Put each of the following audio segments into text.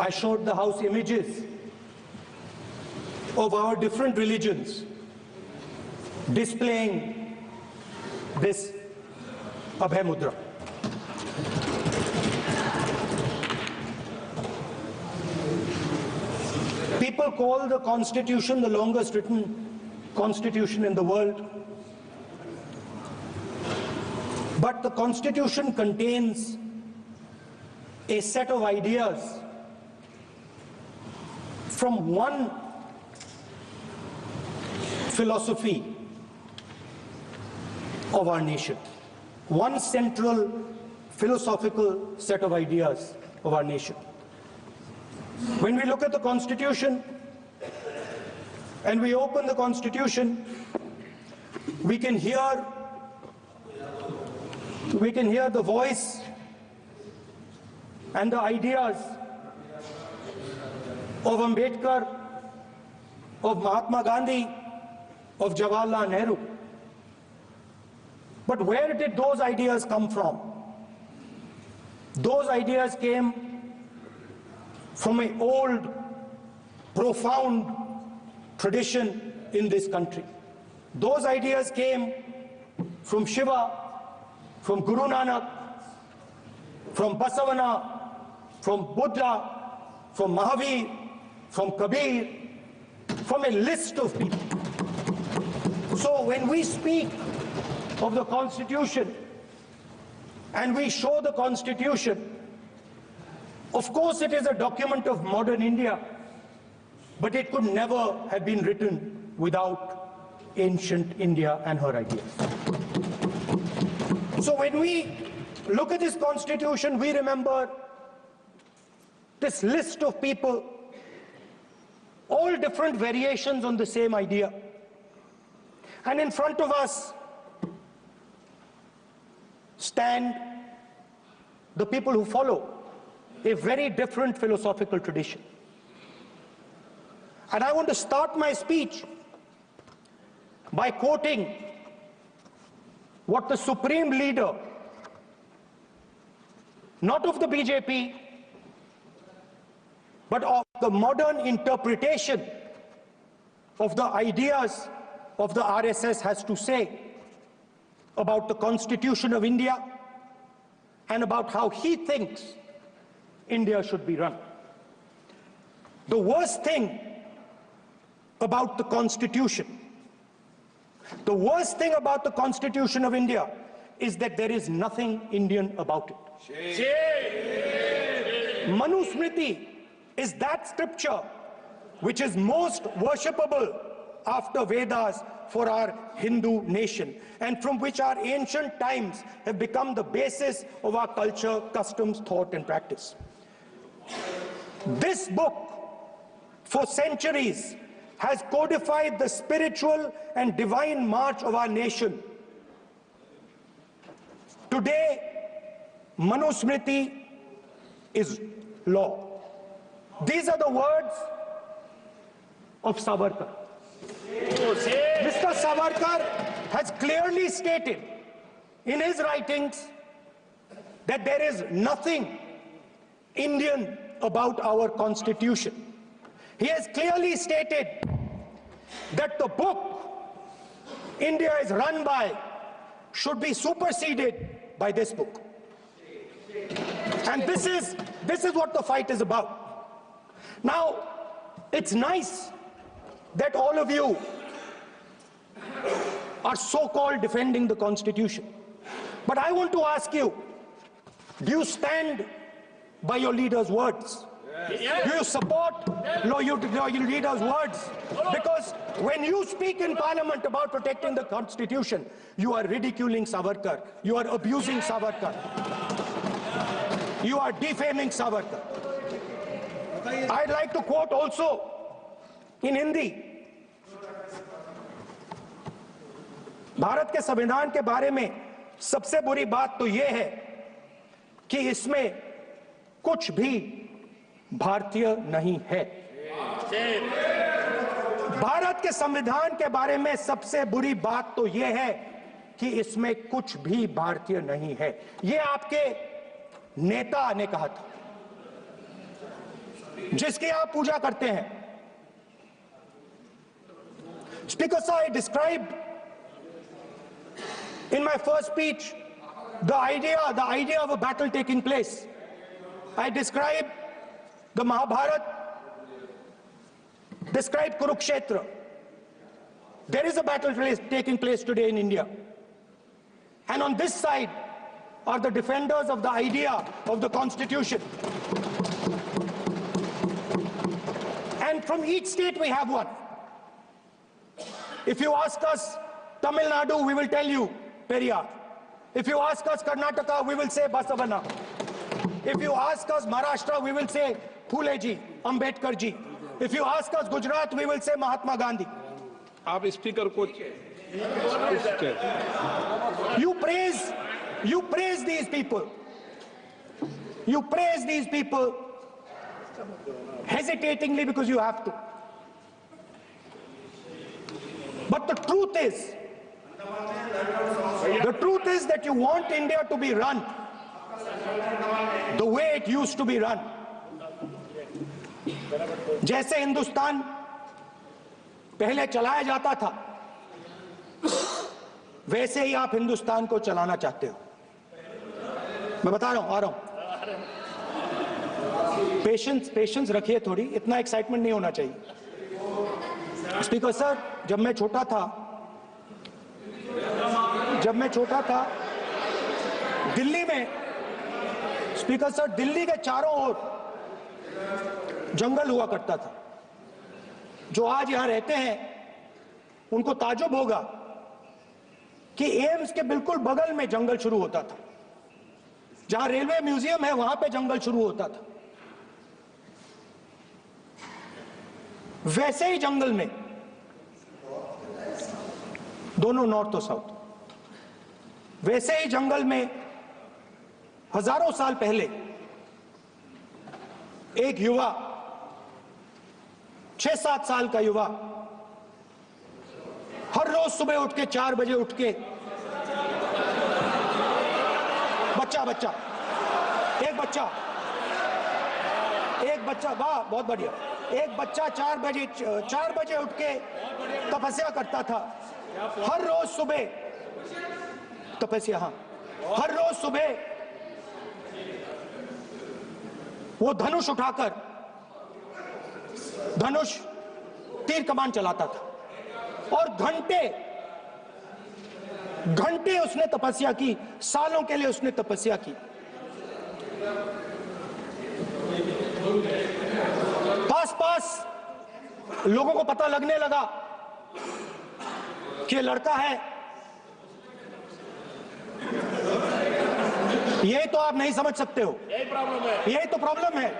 I showed the House images of our different religions displaying this Abhay Mudra. People call the Constitution the longest written constitution in the world. But the Constitution contains a set of ideas from one philosophy of our nation, one central philosophical set of ideas of our nation. When we look at the Constitution and we open the Constitution, we can hear the voice and the ideas of Ambedkar, of Mahatma Gandhi, of Jawaharlal Nehru. But where did those ideas come from? Those ideas came from an old, profound tradition in this country. Those ideas came from Shiva, from Guru Nanak, from Basavana, from Buddha, from Mahavir, from Kabir, from a list of people. So when we speak of the Constitution and we show the Constitution, of course it is a document of modern India, but it could never have been written without ancient India and her ideas. So when we look at this Constitution, we remember this list of people, all different variations on the same idea. And in front of us stand the people who follow a very different philosophical tradition. And I want to start my speech by quoting what the supreme leader, not of the BJP, but of the modern interpretation of the ideas of the RSS has to say about the Constitution of India and about how he thinks India should be run. The worst thing about the Constitution, the worst thing about the Constitution of India is that there is nothing Indian about it. Manusmriti is that scripture which is most worshipable after Vedas for our Hindu nation, and from which our ancient times have become the basis of our culture, customs, thought and practice. This book, for centuries, has codified the spiritual and divine march of our nation. Today, Manusmriti is law. These are the words of Savarkar. Mr. Savarkar has clearly stated in his writings that there is nothing Indian about our Constitution. He has clearly stated that the book India is run by should be superseded by this book. And this is what the fight is about. Now, it's nice that all of you are so-called defending the Constitution. But I want to ask you, do you stand by your leader's words? Yes. Do you support your leader's words? Because when you speak in Parliament about protecting the Constitution, you are ridiculing Savarkar, you are abusing Savarkar, you are defaming Savarkar. I'd like to quote also in Hindi. Bharat के संविधान के बारे में सबसे बुरी बात तो यह है कि इसमें कुछ भी भारतीय नहीं है। भारत के संविधान के बारे में सबसे बुरी बात तो यह है कि इसमें कुछ भी भारतीय नहीं है। यह आपके नेता ने कहा था। जिसकी आप पूजा करते हैं। Speaker sir, I described in my first speech the idea of a battle taking place. I described the Mahabharata, described Kurukshetra. There is a battle taking place today in India. And on this side are the defenders of the idea of the Constitution. And from each state we have one. If you ask us Tamil Nadu, we will tell you Periyar. If you ask us Karnataka, we will say Basavana. If you ask us Maharashtra, we will say Phule ji, Ambedkar ji. If you ask us Gujarat, we will say Mahatma Gandhi. आप speaker को You praise these people. You praise these people hesitatingly because you have to. But the truth is that you want India to be run the way it used to be run. जैसे हिंदुस्तान पहले चलाया जाता था, वैसे ही आप हिंदुस्तान को चलाना चाहते हो। मैं बता रहा हूं, आ रहा हूं। पेशेंस रखिए थोड़ी, इतना एक्साइटमेंट नहीं होना चाहिए। स्पीकर सर, जब मैं छोटा था दिल्ली में, स्पीकर सर, दिल्ली के चारों ओर जंगल हुआ करता था। जो आज यहां रहते हैं उनको ताज्जुब होगा कि एम्स के बिल्कुल बगल में जंगल शुरू होता था। जहां रेलवे म्यूजियम है वहां पे जंगल शुरू होता था। वैसे ही जंगल में, दोनों नॉर्थ और साउथ, वैसे ही जंगल में हजारों साल पहले एक युवा, 6-7 साल का युवा, हर रोज सुबह उठ के 4 बजे उठ के, एक बच्चा, वाह बहुत बढ़िया, एक बच्चा 4 बजे उठ के तपस्या करता था। हर रोज सुबह तपस्या, हाँ, हर रोज सुबह वो धनुष उठाकर तीर कमान चलाता था और घंटे उसने तपस्या की, सालों के लिए उसने तपस्या की। पास लोगों को पता लगने लगा कि लड़का है। यही तो आप नहीं समझ सकते हो, यही तो प्रॉब्लम है।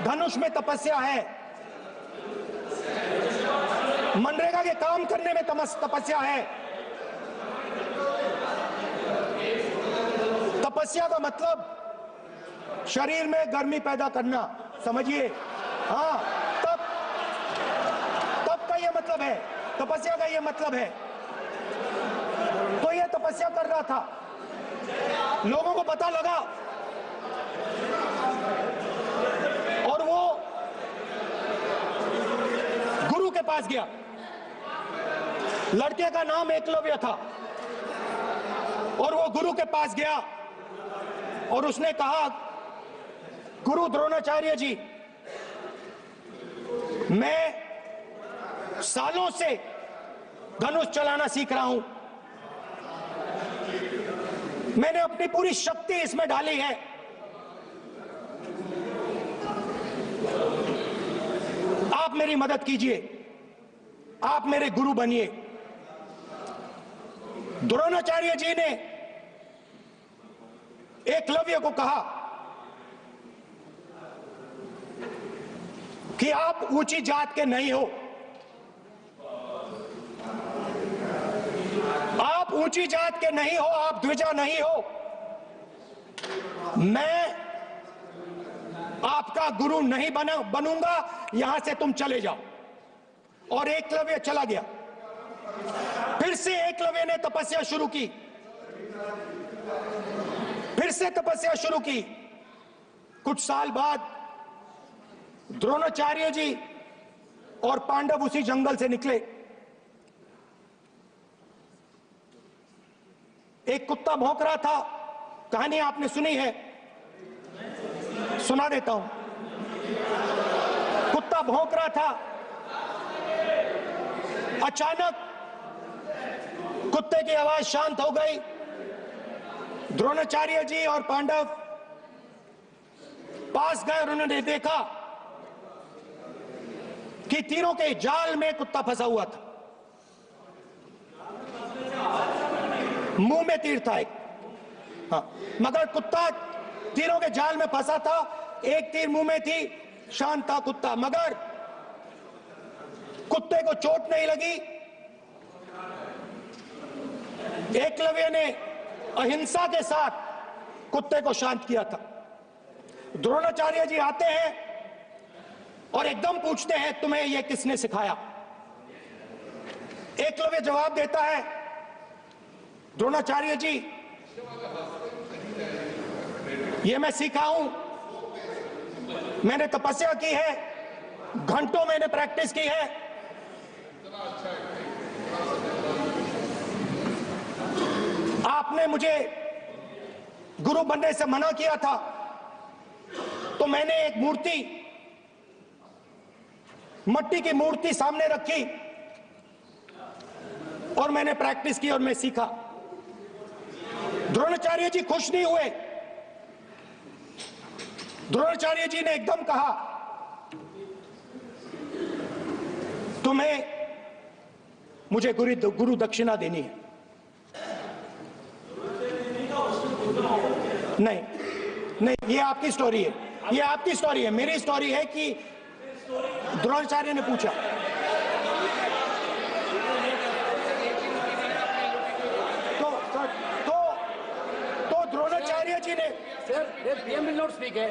धनुष में तपस्या है, मनरेगा के काम करने में तपस्या है। तपस्या का मतलब शरीर में गर्मी पैदा करना, समझिए। हाँ, तब का ये मतलब है, तपस्या का ये मतलब है। तो ये तपस्या कर रहा था, लोगों को पता लगा और वो गुरु के पास गया। लड़के का नाम एकलव्य था और वो गुरु के पास गया और उसने कहा, गुरु द्रोणाचार्य जी, मैं सालों से धनुष चलाना सीख रहा हूं, मैंने अपनी पूरी शक्ति इसमें डाली है। आप मेरी मदद कीजिए, आप मेरे गुरु बनिए। द्रोणाचार्य जी ने एकलव्य को कहा कि आप ऊंची जात के नहीं हो, आप ऊंची जात के नहीं हो, आप द्विजा नहीं हो। मैं आपका गुरु नहीं बनूंगा, यहां से तुम चले जाओ। और एकलव्य चला गया। फिर से एकलव्य ने तपस्या शुरू की, फिर से तपस्या शुरू की। कुछ साल बाद द्रोणाचार्य जी और पांडव उसी जंगल से निकले। एक कुत्ता भौंक रहा था, कहानी आपने सुनी है, सुना देता हूं। कुत्ता भौंक रहा था, अचानक कुत्ते की आवाज शांत हो गई। द्रोणाचार्य जी और पांडव पास गए और उन्होंने देखा कि तीरों के जाल में कुत्ता फंसा हुआ था। मुंह में तीर था एक, हाँ, मगर कुत्ता तीरों के जाल में फंसा था, एक तीर मुंह में थी, शांत था कुत्ता, मगर कुत्ते को चोट नहीं लगी। एकलव्य ने अहिंसा के साथ कुत्ते को शांत किया था। द्रोणाचार्य जी आते हैं और एकदम पूछते हैं, तुम्हें यह किसने सिखाया? एकलव्य जवाब देता है, द्रोणाचार्य जी, यह मैं सीखा हूं, मैंने तपस्या की है, घंटों मैंने प्रैक्टिस की है। आपने मुझे गुरु बनने से मना किया था, तो मैंने एक मूर्ति, मट्टी की मूर्ति सामने रखी और मैंने प्रैक्टिस की और मैं सीखा। द्रोणाचार्य जी खुश नहीं हुए। द्रोणाचार्य जी ने एकदम कहा, तुम्हें मुझे गुरु दक्षिणा देनी है। नहीं नहीं, ये आपकी स्टोरी है, ये आपकी स्टोरी है। मेरी स्टोरी है कि द्रोणाचार्य ने पूछा। तो द्रोणाचार्य जी ने, Sir, the PM will not speak. You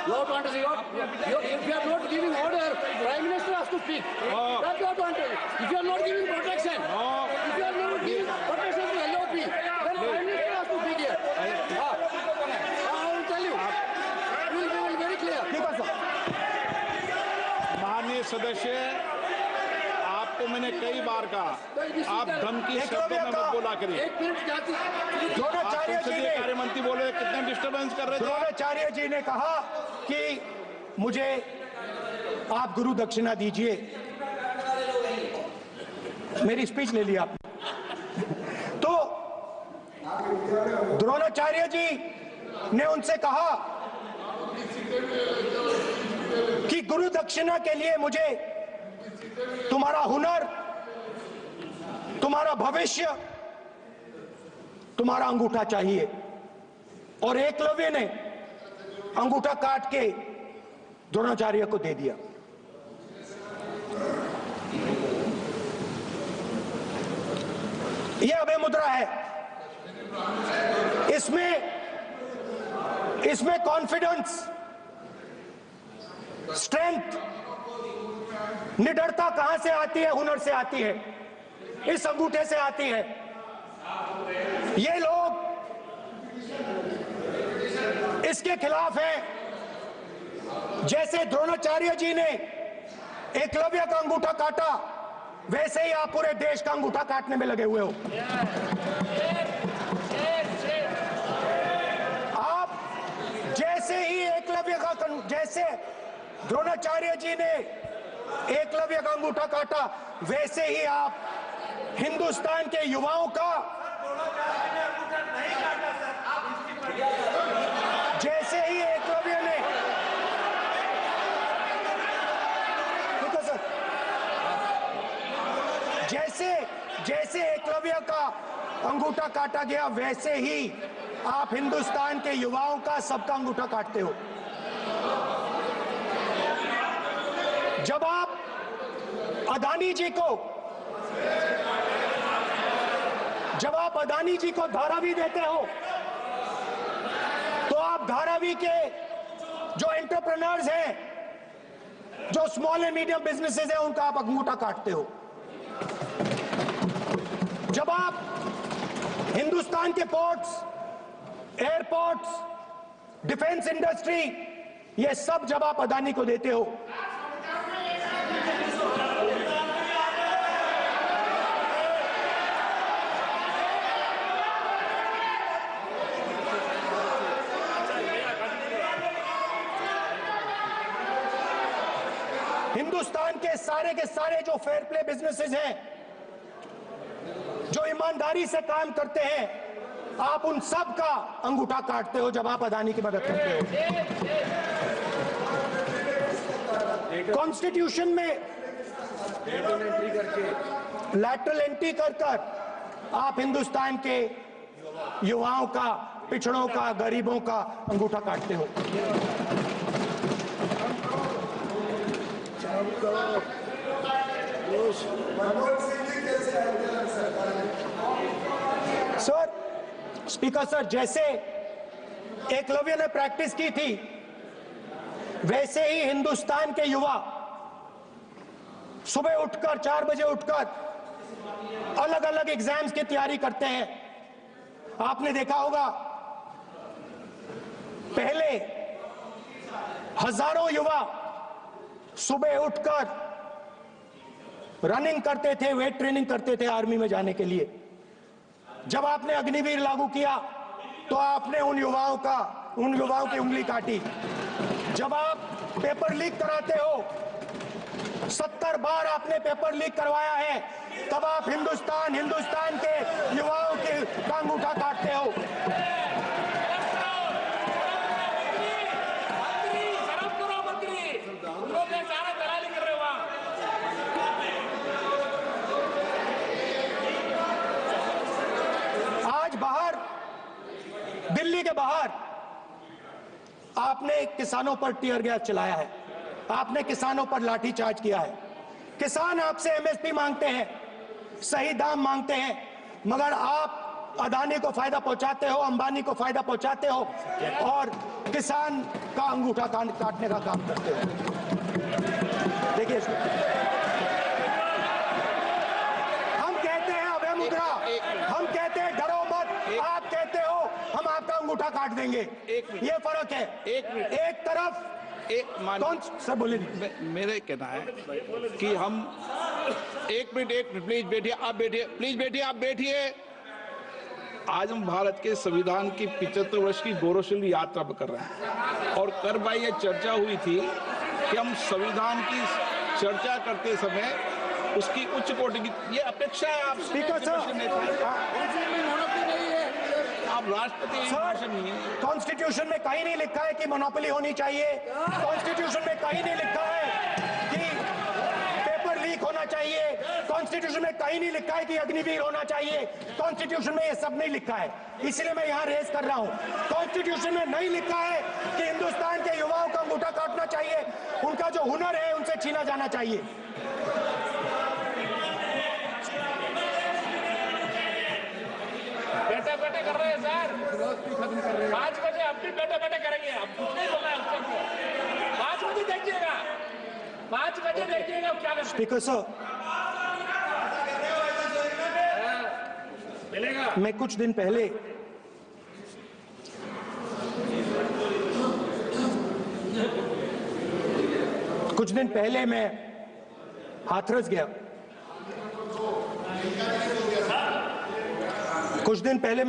have to understand. If you are not giving order, Prime Minister has to speak. That you have to understand. If you are not giving protection, if you are not giving protection to LOP, then Prime Minister has to speak here. I will tell you. We will be very clear. ठीक है sir. माननीय सदस्य, आपको मैंने कई बार कहा, आप धमकी शब्दों में मत बोला करिए। एक मिनट जाती। द्रोणाचार्य जी ने, कार्य मंत्री बोले, कितना डिस्टर्बेंस कर रहे थे। द्रोणाचार्य जी ने कहा कि मुझे आप गुरु दक्षिणा दीजिए। मेरी स्पीच ले ली आपने। तो द्रोणाचार्य जी ने उनसे कहा कि गुरु दक्षिणा के लिए मुझे तुम्हारा हुनर, तुम्हारा भविष्य, तुम्हारा अंगूठा चाहिए। और एकलव्य ने अंगूठा काट के द्रोणाचार्य को दे दिया। यह अभय मुद्रा है। इसमें कॉन्फिडेंस, स्ट्रेंथ, निडरता कहां से आती है? हुनर से आती है, इस अंगूठे से आती है। ये लोग इसके खिलाफ हैं। जैसे द्रोणाचार्य जी ने एकलव्य का अंगूठा काटा, वैसे ही आप पूरे देश का अंगूठा काटने में लगे हुए हो। आप जैसे ही एकलव्य का, जैसे द्रोणाचार्य जी ने एकलव्य का अंगूठा काटा, वैसे ही आप हिंदुस्तान के युवाओं का, जैसे ही एकलव्य ने, ठीक है सर, जैसे एकलव्य का अंगूठा काटा गया, वैसे ही आप हिंदुस्तान के युवाओं का, सबका अंगूठा काटते हो। जब आप अदानी जी को धारावी देते हो, तो आप धारावी के जो एंटरप्रेन्योर्स हैं, जो स्मॉल एंड मीडियम बिजनेसेस हैं, उनका आप अंगूठा काटते हो। जब आप हिंदुस्तान के पोर्ट्स, एयरपोर्ट्स, डिफेंस इंडस्ट्री, ये सब जब आप अदानी को देते हो, हिंदुस्तान के सारे जो फेयर प्ले बिजनेसेस हैं, जो ईमानदारी से काम करते हैं, आप उन सब का अंगूठा काटते हो जब आप अदानी की मदद करते हो। कॉन्स्टिट्यूशन में लैटरल एंट्री कर आप हिंदुस्तान के युवाओं का, पिछड़ों का, गरीबों का अंगूठा काटते हो। सर, स्पीकर सर, जैसे एकलव्य ने प्रैक्टिस की थी, वैसे ही हिंदुस्तान के युवा सुबह उठकर 4 बजे उठकर अलग अलग एग्जाम्स की तैयारी करते हैं। आपने देखा होगा, पहले हजारों युवा सुबह उठकर रनिंग करते थे, वेट ट्रेनिंग करते थे आर्मी में जाने के लिए। जब आपने अग्निवीर लागू किया तो आपने उन युवाओं की उंगली काटी। जब आप पेपर लीक कराते हो, 70 बार आपने पेपर लीक करवाया है, तब आप हिंदुस्तान के युवाओं के अंगूठा काटते हो। दिल्ली के बाहर आपने किसानों पर टीयर गैस चलाया है, आपने किसानों पर लाठीचार्ज किया है। किसान आपसे एमएसपी मांगते हैं, सही दाम मांगते हैं, मगर आप अदानी को फायदा पहुंचाते हो, अंबानी को फायदा पहुंचाते हो और किसान का अंगूठा काटने का काम करते हो। देखिए, हम कहते हैं अभय मुद्रा, हम कहते हैं डरो मत, आप कहते हो हम आपका अंगूठा काट देंगे। ये फर्क है। एक तरफ कौन सर बोले, मेरे कहना है कि हम एक मिनट प्लीज बैठिए, आप बैठिए, प्लीज बैठिए, आप बैठिए। आज हम भारत के संविधान की 75 वर्ष की गौरवशाली यात्रा कर रहे हैं और कर भाई ये चर्चा हुई थी कि हम संविधान की चर्चा करते समय उसकी उच्च कोटि की ये अपेक्षा है। आप स्पीकर सर, आप राष्ट्रपति नहीं है। कॉन्स्टिट्यूशन में कहीं नहीं लिखा है कि मोनोपोली होनी चाहिए। कॉन्स्टिट्यूशन में कहीं नहीं लिखा है कि पेपर लीक होना चाहिए। कॉन्स्टिट्यूशन में कहीं नहीं लिखा है कि अग्निवीर होना चाहिए। कॉन्स्टिट्यूशन में ये सब नहीं लिखा है, इसलिए मैं यहाँ रेस कर रहा हूँ। कॉन्स्टिट्यूशन में नहीं लिखा है कि हिंदुस्तान के युवाओं का अंगूठा काटना चाहिए, उनका जो हुनर है उनसे छीना जाना चाहिए। बैठे कर रहे हैं सर, 5 बजे अब भी बैठे करेंगे। अब कुछ नहीं बोलना है उसको। 5 बजे देखिएगा, 5 बजे देखिएगा क्या करें। स्पीकर सर, मिलेगा। मैं कुछ दिन पहले मैं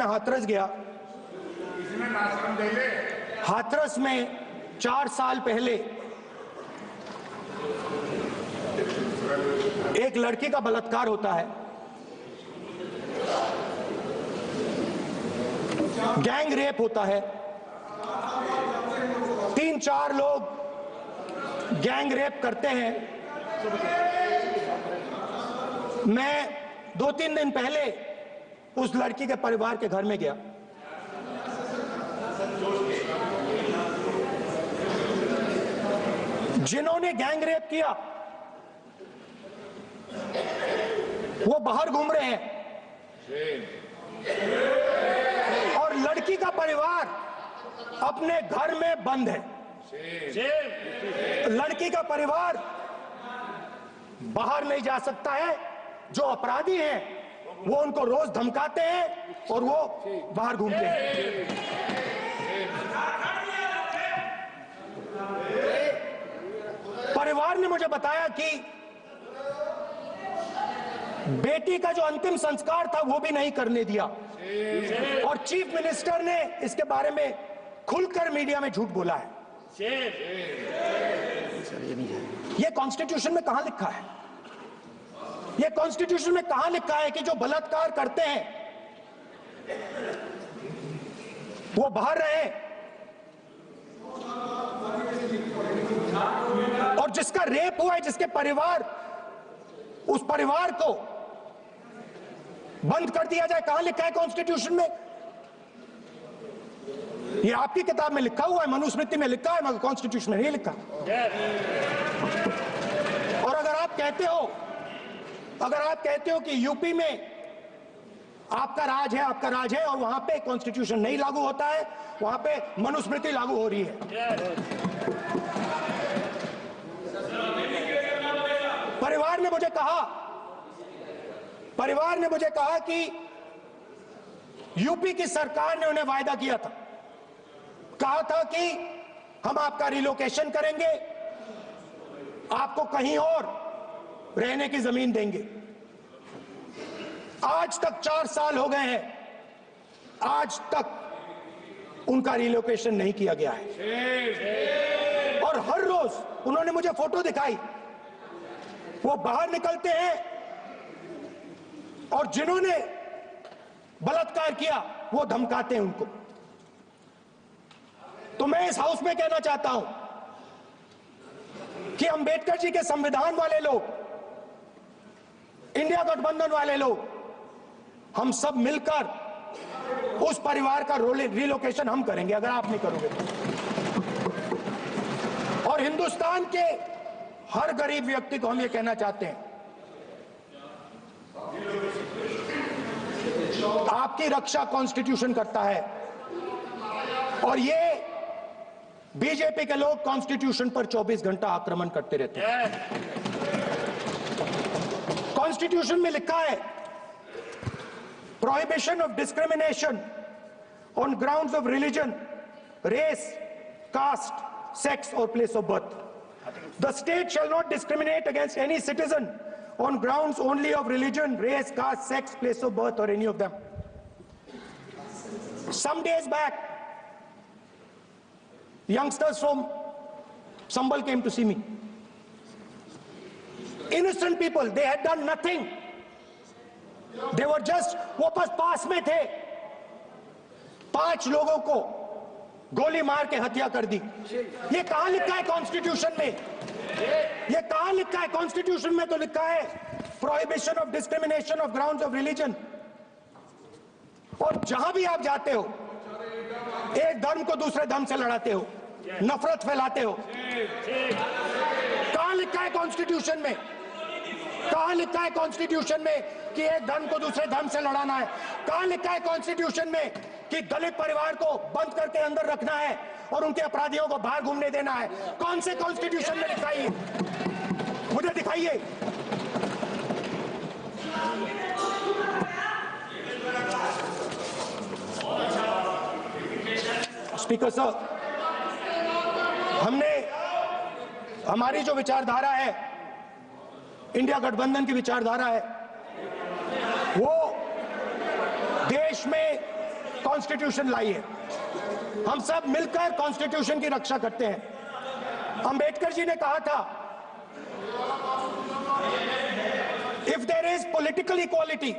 हाथरस गया। हाथरस में 4 साल पहले एक लड़की का बलात्कार होता है। गैंग रेप होता है। 3-4 लोग गैंग रेप करते हैं। मैं 2-3 दिन पहले उस लड़की के परिवार के घर में गया। जिन्होंने गैंग रेप किया वो बाहर घूम रहे हैं और लड़की का परिवार अपने घर में बंद है। लड़की का परिवार बाहर नहीं जा सकता है। जो अपराधी हैं वो उनको रोज धमकाते हैं और वो बाहर घूमते हैं। परिवार ने मुझे बताया कि बेटी का जो अंतिम संस्कार था वो भी नहीं करने दिया, और चीफ मिनिस्टर ने इसके बारे में खुलकर मीडिया में झूठ बोला है। ये कॉन्स्टिट्यूशन में कहां लिखा है? ये कॉन्स्टिट्यूशन में कहां लिखा है कि जो बलात्कार करते हैं वो बाहर रहे, और जिसका रेप हुआ है, जिसके परिवार, उस परिवार को बंद कर दिया जाए? कहां लिखा है कॉन्स्टिट्यूशन में? ये आपकी किताब में लिखा हुआ है, मनुस्मृति में लिखा है, मगर कॉन्स्टिट्यूशन में नहीं लिखा। और अगर आप कहते हो कि यूपी में आपका राज है और वहां पे कॉन्स्टिट्यूशन नहीं लागू होता है, वहां पे मनुस्मृति लागू हो रही है। परिवार ने मुझे कहा कि यूपी की सरकार ने उन्हें वायदा किया था, कहा था कि हम आपका रिलोकेशन करेंगे, आपको कहीं और रहने की जमीन देंगे। आज तक 4 साल हो गए हैं, आज तक उनका रिलोकेशन नहीं किया गया है। और हर रोज उन्होंने मुझे फोटो दिखाई, वो बाहर निकलते हैं और जिन्होंने बलात्कार किया वो धमकाते हैं उनको। तो मैं इस हाउस में कहना चाहता हूं कि अंबेडकर जी के संविधान वाले लोग, इंडिया गठबंधन वाले लोग, हम सब मिलकर उस परिवार का रिलोकेशन हम करेंगे, अगर आप नहीं करोगे तो। और हिंदुस्तान के हर गरीब व्यक्ति को हम ये कहना चाहते हैं, आपकी रक्षा कॉन्स्टिट्यूशन करता है, और ये बीजेपी के लोग कॉन्स्टिट्यूशन पर 24 घंटा आक्रमण करते रहते हैं। कॉन्स्टिट्यूशन में लिखा है, prohibition of discrimination on grounds of religion, race, caste, sex or place of birth. The state shall not discriminate against any citizen on grounds only of religion, race, caste, sex, place of birth or any of them. Some days back, youngsters from Sambal came to see me. Innocent people, they had done nothing. They were just, वो बस पास में थे, 5 लोगों को गोली मार के हत्या कर दी। ये कहां लिखा है कॉन्स्टिट्यूशन में? ये कहां लिखा है कॉन्स्टिट्यूशन में? तो लिखा है prohibition of discrimination of grounds of religion. और जहां भी आप जाते हो, एक धर्म को दूसरे धर्म से लड़ाते हो, नफरत फैलाते हो। कहां लिखा है कॉन्स्टिट्यूशन में? कहां लिखा है कॉन्स्टिट्यूशन में कि एक धर्म को दूसरे धर्म से लड़ाना है? कहां लिखा है कॉन्स्टिट्यूशन में कि दलित परिवार को बंद करके अंदर रखना है और उनके अपराधियों को बाहर घूमने देना है? कौन से कॉन्स्टिट्यूशन में लिखा है? मुझे दिखाइए। स्पीकर साहब, हमारी जो विचारधारा है, इंडिया गठबंधन की विचारधारा है, वो देश में कॉन्स्टिट्यूशन लाई है। हम सब मिलकर कॉन्स्टिट्यूशन की रक्षा करते हैं। अंबेडकर जी ने कहा था, if there is political equality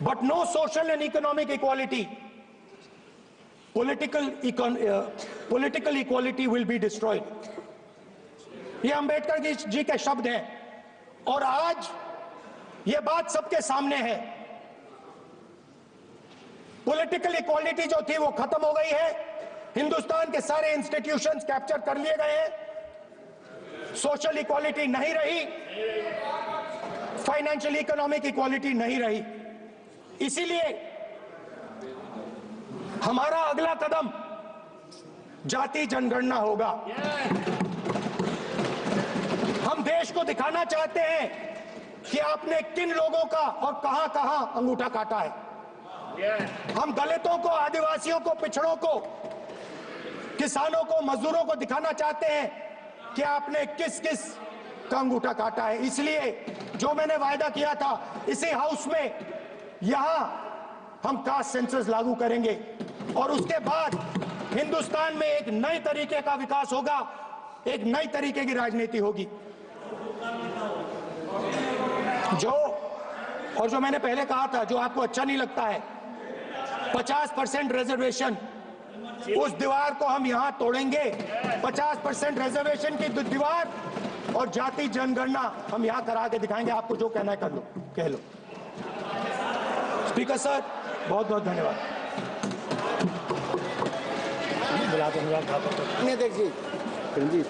but no social and economic equality, political equality will be destroyed. ये अंबेडकर जी के शब्द हैं, और आज ये बात सबके सामने है। पॉलिटिकल इक्वालिटी जो थी वो खत्म हो गई है, हिंदुस्तान के सारे इंस्टीट्यूशंस कैप्चर कर लिए गए हैं, सोशल इक्वालिटी नहीं रही, फाइनेंशियल इकोनॉमिक इक्वालिटी नहीं रही। इसीलिए हमारा अगला कदम जाति जनगणना होगा। हम देश को दिखाना चाहते हैं कि आपने किन लोगों का और कहां कहां अंगूठा काटा है। हम दलितों को, आदिवासियों को, पिछड़ों को, किसानों को, मजदूरों को दिखाना चाहते हैं कि आपने किस किस का अंगूठा काटा है। इसलिए जो मैंने वायदा किया था इसी हाउस में, यहां हम कास्ट सेंसस लागू करेंगे और उसके बाद हिंदुस्तान में एक नए तरीके का विकास होगा, एक नई तरीके की राजनीति होगी। जो मैंने पहले कहा था, जो आपको अच्छा नहीं लगता है, 50% रिजर्वेशन, उस दीवार को हम यहां तोड़ेंगे। 50% रिजर्वेशन की दीवार और जाति जनगणना हम यहां करा के दिखाएंगे। आपको जो कहना है कर लो, कह लो। स्पीकर सर, बहुत बहुत धन्यवाद। देखिए